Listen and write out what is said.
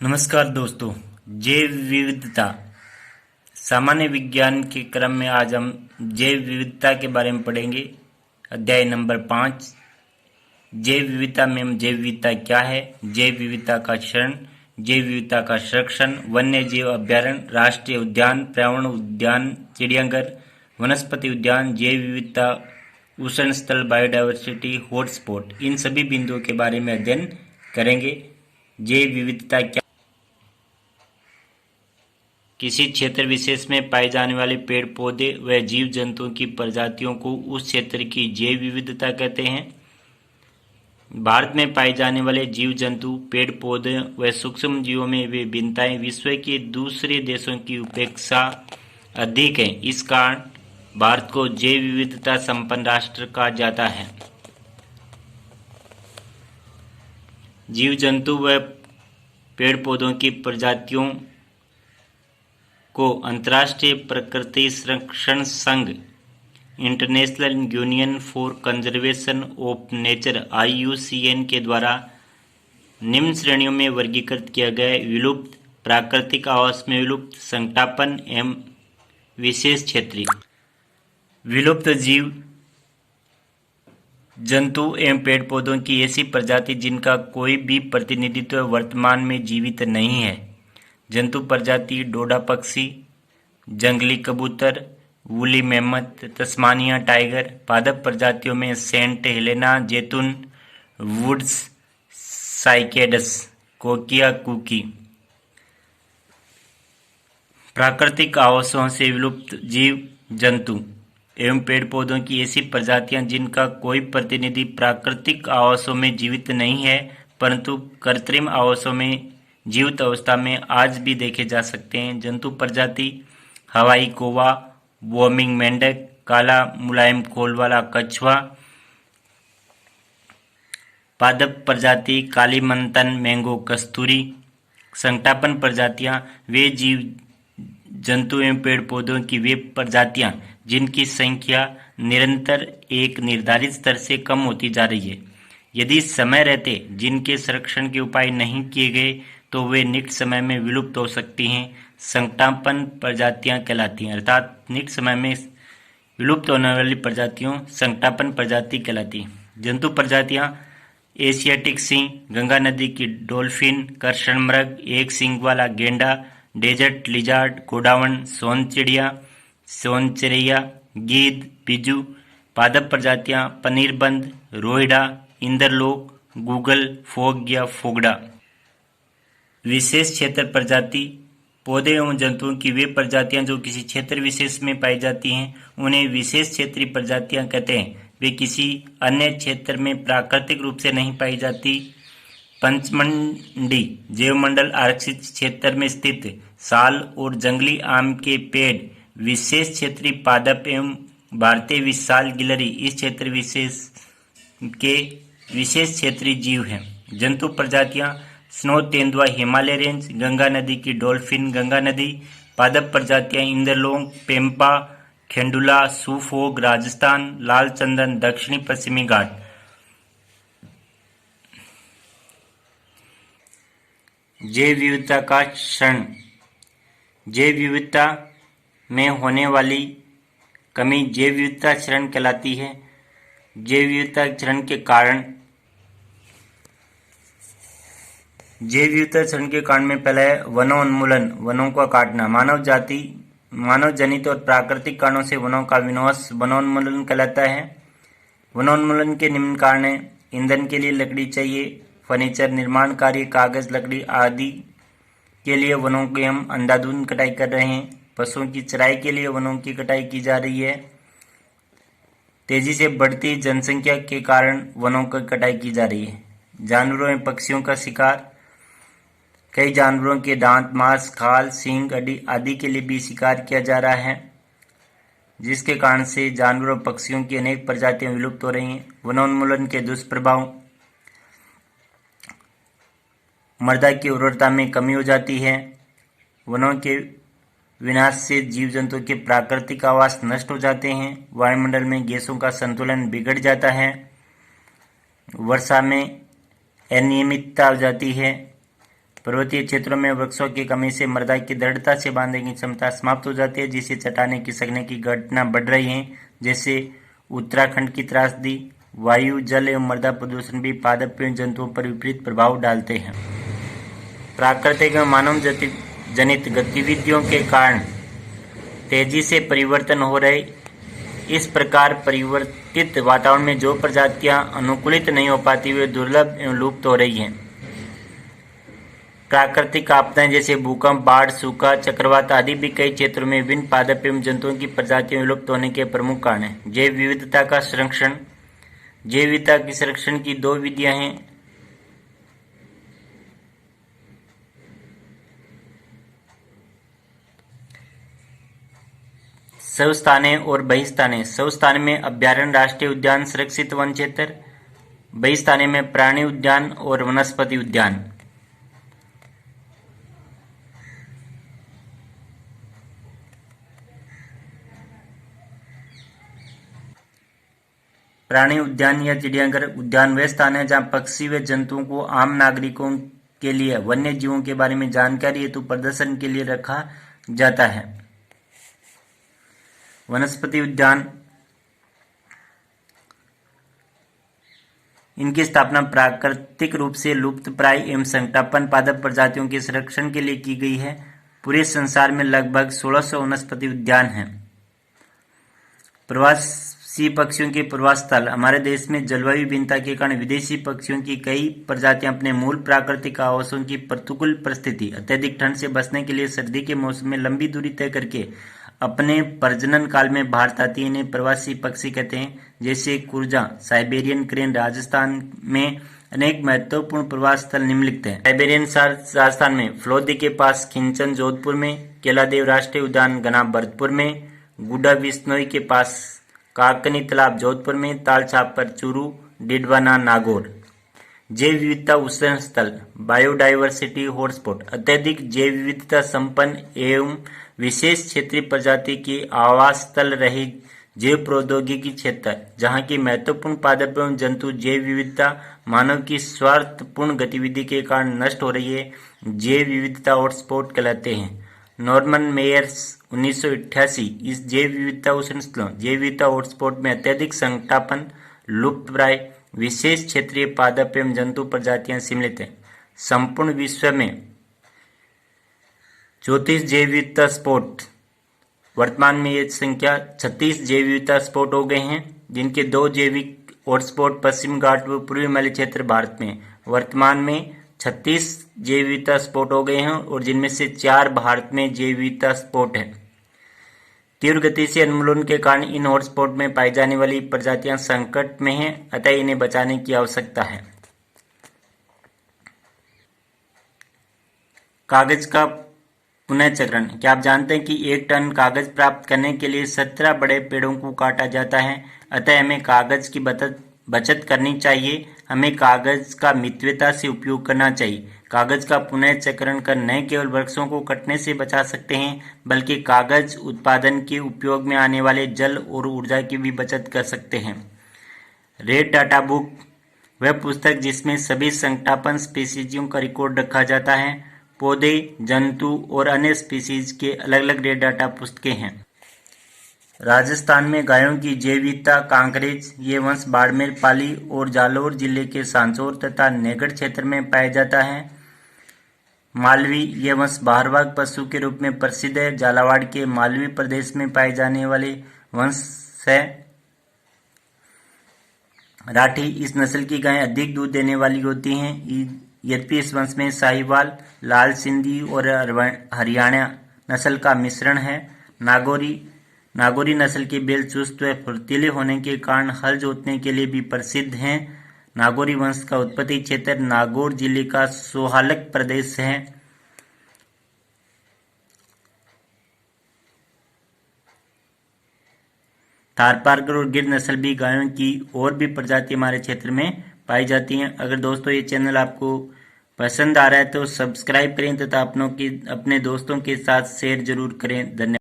नमस्कार दोस्तों। जैव विविधता सामान्य विज्ञान के क्रम में आज हम जैव विविधता के बारे में पढ़ेंगे। अध्याय नंबर 5। जैव विविधता में हम जैव विविधता क्या है, जैव विविधता का क्षरण, जैव विविधता का संरक्षण, वन्य जीव अभ्यारण्य, राष्ट्रीय उद्यान, पर्यावरण उद्यान, चिड़ियाघर, वनस्पति उद्यान, जैव विविधता, उष्ण स्थल, बायोडायवर्सिटी, हॉटस्पॉट, इन सभी बिंदुओं के बारे में अध्ययन करेंगे। जैव विविधता क्या? किसी क्षेत्र विशेष में पाए जाने वाले पेड़ पौधे व जीव जंतुओं की प्रजातियों को उस क्षेत्र की जैव विविधता कहते हैं। भारत में पाए जाने वाले जीव जंतु, पेड़ पौधे व सूक्ष्म जीवों में वे भिन्नताएं विश्व के दूसरे देशों की अपेक्षा अधिक हैं। इस कारण भारत को जैव विविधता संपन्न राष्ट्र कहा जाता है। जीव जंतु व पेड़ पौधों की प्रजातियों को अंतर्राष्ट्रीय प्रकृति संरक्षण संघ international union for conservation of nature IUCN के द्वारा निम्न श्रेणियों में वर्गीकृत किया गया है: विलुप्त, प्राकृतिक आवास में विलुप्त, संकटापन्न एवं विशेष क्षेत्रीय। विलुप्त जीव जंतु एवं पेड़ पौधों की ऐसी प्रजाति जिनका कोई भी प्रतिनिधित्व वर्तमान में जीवित नहीं है। जंतु प्रजाति: डोडा पक्षी, जंगली कबूतर, वूली मेमथ, तस्मानिया टाइगर। पादप प्रजातियों में सेंट हेलेना जैतून, वुड्स साइकेडस, कोकिया कुकी। प्राकृतिक आवासों से विलुप्त जीव जंतु एवं पेड़ पौधों की ऐसी प्रजातियां जिनका कोई प्रतिनिधि प्राकृतिक आवासों में जीवित नहीं है परंतु कृत्रिम आवासों में जीवित अवस्था में आज भी देखे जा सकते हैं। जंतु प्रजाति: हवाई कौवा, वोमिंग मेंढक, काला मुलायम खोल वाला कछुआ। पादप प्रजाति: काली मंतन, मैंगो कस्तूरी। संकटापन्न प्रजातियां: वे जीव जंतु एवं पेड़ पौधों की वे प्रजातियां जिनकी संख्या निरंतर एक निर्धारित स्तर से कम होती जा रही है। यदि समय रहते जिनके संरक्षण के उपाय नहीं किए गए तो वे निकट समय में विलुप्त हो सकती हैं, संकटापन्न प्रजातियां कहलाती हैं। अर्थात निकट समय में विलुप्त होने वाली प्रजातियों संकटापन्न प्रजाति कहलाती हैं। जंतु प्रजातियां: एशियाटिक सिंह, गंगा नदी की डॉल्फिन, कर्षण मृग, एक सींग वाला गेंडा, डेजर्ट लिजार्ड, गोडावण, सोन चिड़िया, सोन चिरैया, गीद, बिजू। पादप प्रजातियां: पनीरबंद, रोहिड़ा, इंद्रलोक, गूगल, फोग या फोगड़ा। विशेष क्षेत्र प्रजाति: पौधे एवं जंतुओं की वे प्रजातियां जो किसी क्षेत्र विशेष में पाई जाती हैं उन्हें विशेष क्षेत्रीय प्रजातियां कहते हैं। वे किसी अन्य क्षेत्र में प्राकृतिक रूप से नहीं पाई जाती। पंचमंडी जैवमंडल आरक्षित क्षेत्र में स्थित साल और जंगली आम के पेड़ विशेष क्षेत्रीय पादप एवं भारतीय विशाल गिलहरी इस क्षेत्र विशेष के विशेष क्षेत्रीय जीव हैं। जंतु प्रजातियां: स्नो तेंदुआ, हिमालय रेंज, गंगा नदी की डॉल्फिन, गंगा नदी। पादप प्रजातियां: इंद्रलोक, पेम्पा, खेंडुला, सुफोग, राजस्थान, लाल चंदन, दक्षिणी पश्चिमी घाट। जैव विविधता का क्षरण: जैव विविधता में होने वाली कमी जैव विविधता क्षरण कहलाती है। जैव विविधता क्षरण के कारण जैव विविधता क्षरण के कारण में पहला है वनोन्मूलन, वनों का काटना। मानव जनित और प्राकृतिक कारणों से वनों का विनाश वनोन्मूलन कहलाता है। वनोन्मूलन के निम्न कारण हैं: ईंधन के लिए लकड़ी चाहिए, फर्नीचर, निर्माण कार्य, कागज, लकड़ी आदि के लिए वनों की हम अंधाधुंध कटाई कर रहे हैं। पशुओं की चराई के लिए वनों की कटाई की जा रही है। तेजी से बढ़ती जनसंख्या के कारण वनों की कटाई की जा रही है। जानवरों एवं पक्षियों का शिकार: कई जानवरों के दांत, मांस, खाल, सींग आदि के लिए भी शिकार किया जा रहा है जिसके कारण से जानवरों और पक्षियों की अनेक प्रजातियां विलुप्त हो रही हैं। वनोन्मूलन के दुष्प्रभाव: मृदा की उर्वरता में कमी हो जाती है। वनों के विनाश से जीव जंतुओं के प्राकृतिक आवास नष्ट हो जाते हैं। वायुमंडल में गैसों का संतुलन बिगड़ जाता है। वर्षा में अनियमितता हो जाती है। पर्वतीय क्षेत्रों में वृक्षों की कमी से मृदा की दृढ़ता से बांधने की क्षमता समाप्त हो जाती है, जिससे चट्टानें खिसकने की घटना बढ़ रही है। जैसे उत्तराखंड की त्रासदी। वायु, जल एवं मृदा प्रदूषण भी पादप एवं जंतुओं पर विपरीत प्रभाव डालते हैं। प्राकृतिक एवं मानव जनित गतिविधियों के कारण तेजी से परिवर्तन हो रहे। इस प्रकार परिवर्तित वातावरण में जो प्रजातियां अनुकूलित नहीं हो पाती वे दुर्लभ एवं लुप्त हो रही हैं। प्राकृतिक आपदाएं जैसे भूकंप, बाढ़, सूखा, चक्रवात आदि भी कई क्षेत्रों में विभिन्न पादप एवं जंतुओं की प्रजातियां विलुप्त होने के प्रमुख कारण हैं। जैव विविधता का संरक्षण। जैव विविधता के संरक्षण की दो विधियां हैं। स्वस्थाने और बहिस्थाने। स्वस्थाने में अभ्यारण्य, राष्ट्रीय उद्यान, सुरक्षित वन क्षेत्र। बहिस्थाने में प्राणी उद्यान और वनस्पति उद्यान। प्राणी उद्यान या चिड़ियाघर उद्यान वे स्थान है जहां पक्षी व जंतुओं को आम नागरिकों के लिए वन्य जीवों के बारे में जानकारी हेतु प्रदर्शन के लिए रखा जाता है। वनस्पति उद्यान, इनकी स्थापना प्राकृतिक रूप से लुप्तप्राय एवं संकटापन्न पादप प्रजातियों के संरक्षण के लिए की गई है। पूरे संसार में लगभग 1600 वनस्पति उद्यान हैं। प्रवासी पक्षियों के प्रवास स्थल। हमारे देश में जलवायु भिन्नता के कारण विदेशी पक्षियों की कई प्रजातियां अपने मूल प्राकृतिक आवासों की प्रतिकूल परिस्थिति, अत्यधिक ठंड से बचने के लिए सर्दी के मौसम में लंबी दूरी तय करके अपने प्रजनन काल में भारत आती है। इन्हें प्रवासी पक्षी कहते हैं। जैसे कुरजा, साइबेरियन क्रेन। राजस्थान में अनेक महत्वपूर्ण प्रवास स्थल निम्नलिखित हैं। साइबेरियन राजस्थान में फ्लोदी के पास खिंचन जोधपुर में, केलादेव राष्ट्रीय उद्यान घना भरतपुर में, गुड्डा बिश्नोई के पास काकनी तालाब जोधपुर में, तालछापर चूरू, डिडवाना नागौर। जैव विविधता उत्सर्जन स्थल, बायोडाइवर्सिटी हॉटस्पॉट। अत्यधिक जैव विविधता संपन्न एवं विशेष क्षेत्रीय प्रजाति के आवास स्थल रहे जैव प्रौद्योगिकी क्षेत्र, जहाँ की महत्वपूर्ण पादप एवं जंतु जैव विविधता मानव की स्वार्थपूर्ण गतिविधि के कारण नष्ट हो रही है, जैव विविधता हॉटस्पॉट कहलाते हैं। नॉर्मन मेयर्स 1988 इस जैव विविधता उत्सर्जन स्थलों, जैव विविधता हॉटस्पॉट में अत्यधिक संकटापन्न, लुप्तप्राय, विशेष क्षेत्रीय पादप एवं जंतु प्रजातियां सम्मिलित हैं। संपूर्ण विश्व में 34 जैव विविधता स्पॉट। वर्तमान में ये संख्या 36 जैव विविधता स्पॉट हो गए हैं, जिनके 2 जैविक हॉटस्पॉट पश्चिम घाट व पूर्वी हिमालय क्षेत्र भारत में। वर्तमान में 36 जैव विविधता स्पॉट हो गए हैं और जिनमें से 4 भारत में जैव विविधता स्पॉट है। तीव्र गति से उन्मूलन के कारण इन हॉटस्पॉट में पाई जाने वाली प्रजातियां संकट में हैं, अतः इन्हें बचाने की आवश्यकता है। कागज का पुनःचक्रण। क्या आप जानते हैं कि 1 टन कागज प्राप्त करने के लिए 17 बड़े पेड़ों को काटा जाता है? अतः हमें कागज की बचत करनी चाहिए। हमें कागज का मितव्ययता से उपयोग करना चाहिए। कागज का पुनःचक्रण कर न केवल वृक्षों को कटने से बचा सकते हैं, बल्कि कागज उत्पादन के उपयोग में आने वाले जल और ऊर्जा की भी बचत कर सकते हैं। रेड डाटा बुक वह पुस्तक जिसमें सभी संकटापन्न स्पीसीजों का रिकॉर्ड रखा जाता है। पौधे, जंतु और अन्य स्पीसीज के अलग अलग रेड डाटा पुस्तकें हैं। राजस्थान में गायों की जैव विविधता। कांकरेज ये वंश बाड़मेर, पाली और जालौर जिले के सांचौर तथा नेगढ़ क्षेत्र में पाया जाता है। मालवी ये वंश बहारवाग पशु के रूप में प्रसिद्ध है। झालावाड़ के मालवी प्रदेश में पाए जाने वाले वंश है। राठी इस नस्ल की गायें अधिक दूध देने वाली होती हैं, यद्यपि इस वंश में साहिवाल, लाल सिंधी और हरियाणा नस्ल का मिश्रण है। नागौरी नस्ल के बैल चुस्त व फुर्तीले होने के कारण हल जोतने के लिए भी प्रसिद्ध हैं। नागौरी वंश का उत्पत्ति क्षेत्र नागौर जिले का सोहालक प्रदेश है। थारपारकर और गिर नस्ल भी गायों की और भी प्रजाति हमारे क्षेत्र में पाई जाती हैं। अगर दोस्तों ये चैनल आपको पसंद आ रहा है तो सब्सक्राइब करें तथा अपने दोस्तों के साथ शेयर जरूर करें। धन्यवाद।